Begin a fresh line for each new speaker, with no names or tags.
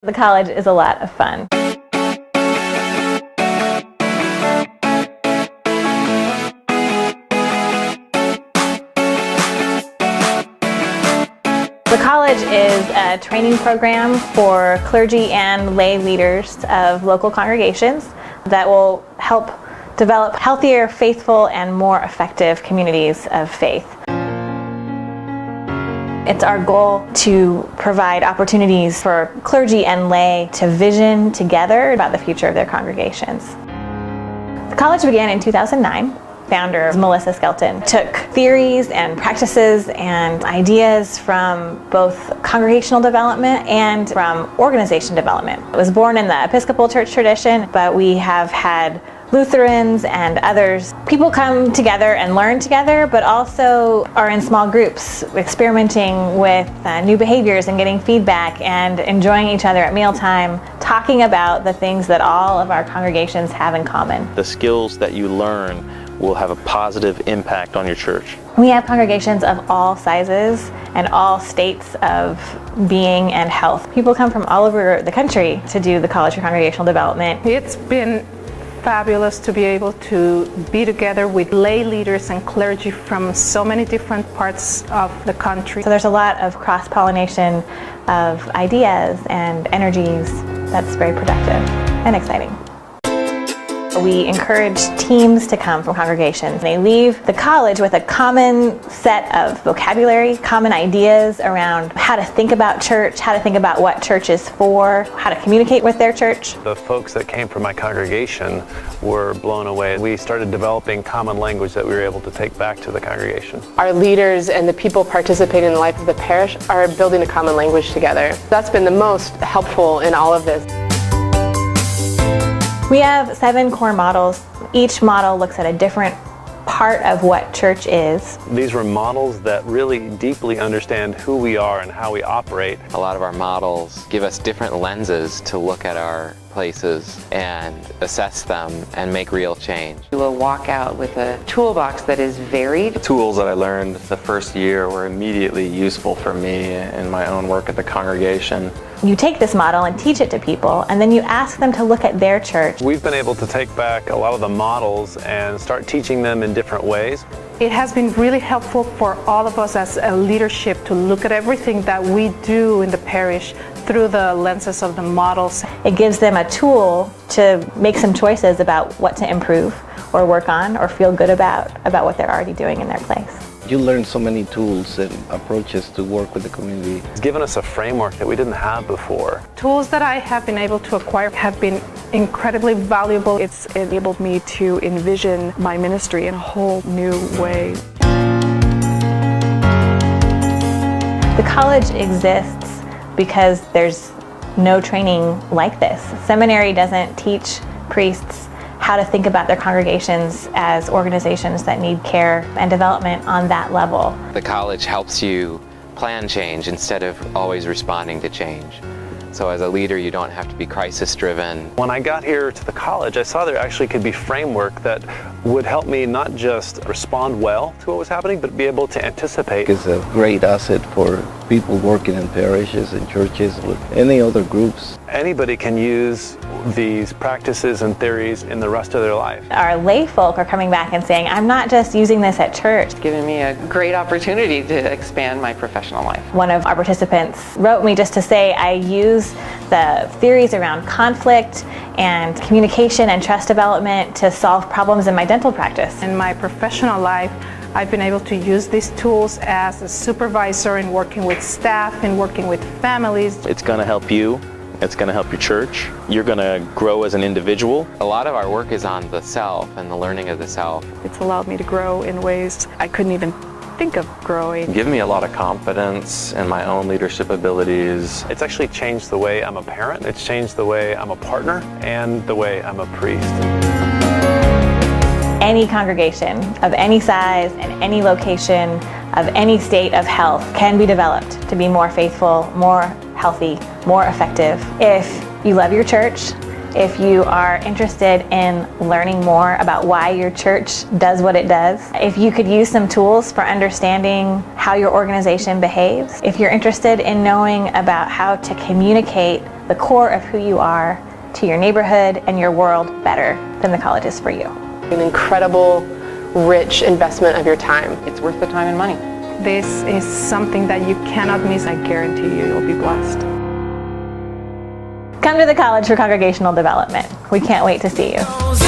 The college is a lot of fun. The college is a training program for clergy and lay leaders of local congregations that will help develop healthier, faithful, and more effective communities of faith. It's our goal to provide opportunities for clergy and lay to vision together about the future of their congregations. The college began in 2009. Founder Melissa Skelton took theories and practices and ideas from both congregational development and from organization development. It was born in the Episcopal Church tradition, but we have had Lutherans and others. People come together and learn together, but also are in small groups, experimenting with new behaviors and getting feedback and enjoying each other at mealtime, talking about the things that all of our congregations have in common.
The skills that you learn will have a positive impact on your church.
We have congregations of all sizes and all states of being and health. People come from all over the country to do the College for Congregational Development.
It's been fabulous to be able to be together with lay leaders and clergy from so many different parts of the country.
So there's a lot of cross-pollination of ideas and energies that's very productive and exciting. We encourage teams to come from congregations. They leave the college with a common set of vocabulary, common ideas around how to think about church, how to think about what church is for, how to communicate with their church.
The folks that came from my congregation were blown away. We started developing common language that we were able to take back to the congregation.
Our leaders and the people participating in the life of the parish are building a common language together. That's been the most helpful in all of this.
We have 7 core models. Each model looks at a different part of what church is.
These were models that really deeply understand who we are and how we operate.
A lot of our models give us different lenses to look at our places and assess them and make real change.
You will walk out with a toolbox that is varied.
The tools that I learned the first year were immediately useful for me in my own work at the congregation.
You take this model and teach it to people, and then you ask them to look at their church.
We've been able to take back a lot of the models and start teaching them in different ways.
It has been really helpful for all of us as a leadership to look at everything that we do in the parish through the lenses of the models.
It gives them a tool to make some choices about what to improve or work on or feel good about what they're already doing in their place.
You learn so many tools and approaches to work with the community.
It's given us a framework that we didn't have before.
Tools that I have been able to acquire have been incredibly valuable. It's enabled me to envision my ministry in a whole new way.
The college exists because there's no training like this. Seminary doesn't teach priests how to think about their congregations as organizations that need care and development on that level.
The college helps you plan change instead of always responding to change. So as a leader, you don't have to be crisis-driven.
When I got here to the college, I saw there actually could be framework that would help me not just respond well to what was happening, but be able to anticipate.
It's a great asset for people working in parishes and churches with any other groups.
Anybody can use these practices and theories in the rest of their life.
Our lay folk are coming back and saying, I'm not just using this at church.
It's given me a great opportunity to expand my professional life.
One of our participants wrote me just to say, I use the theories around conflict and communication and trust development to solve problems in my dental practice.
In my professional life, I've been able to use these tools as a supervisor in working with staff and working with families.
It's going to help you. It's going to help your church. You're going to grow as an individual.
A lot of our work is on the self and the learning of the self.
It's allowed me to grow in ways I couldn't even think of growing.
Give me a lot of confidence in my own leadership abilities.
It's actually changed the way I'm a parent. It's changed the way I'm a partner and the way I'm a priest.
Any congregation of any size and any location of any state of health can be developed to be more faithful, more healthy, more effective. If you love your church, if you are interested in learning more about why your church does what it does, if you could use some tools for understanding how your organization behaves, if you're interested in knowing about how to communicate the core of who you are to your neighborhood and your world better than the college is for you.
An incredible, rich investment of your time.
It's worth the time and money.
This is something that you cannot miss. I guarantee you, you'll be blessed.
Come to the College for Congregational Development. We can't wait to see you.